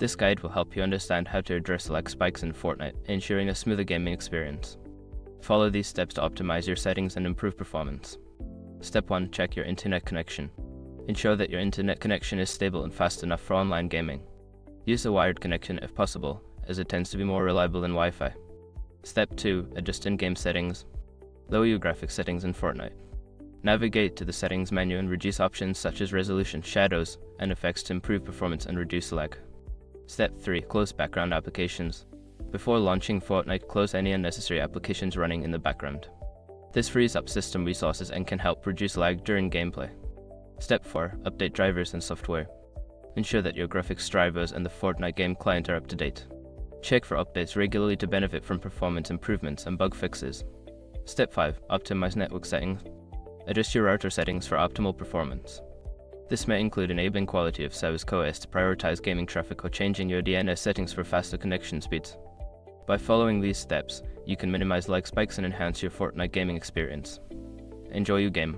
This guide will help you understand how to address lag spikes in Fortnite, ensuring a smoother gaming experience. Follow these steps to optimize your settings and improve performance. Step 1. Check your internet connection. Ensure that your internet connection is stable and fast enough for online gaming. Use a wired connection if possible, as it tends to be more reliable than Wi-Fi. Step 2. Adjust in-game settings. Lower your graphics settings in Fortnite. Navigate to the settings menu and reduce options such as resolution, shadows, and effects to improve performance and reduce lag. Step 3. Close background applications. Before launching Fortnite, close any unnecessary applications running in the background. This frees up system resources and can help reduce lag during gameplay. Step 4. Update drivers and software. Ensure that your graphics drivers and the Fortnite game client are up to date. Check for updates regularly to benefit from performance improvements and bug fixes. Step 5. Optimize network settings. Adjust your router settings for optimal performance. This may include enabling quality of service QoS to prioritize gaming traffic or changing your DNS settings for faster connection speeds. By following these steps, you can minimize lag spikes and enhance your Fortnite gaming experience. Enjoy your game.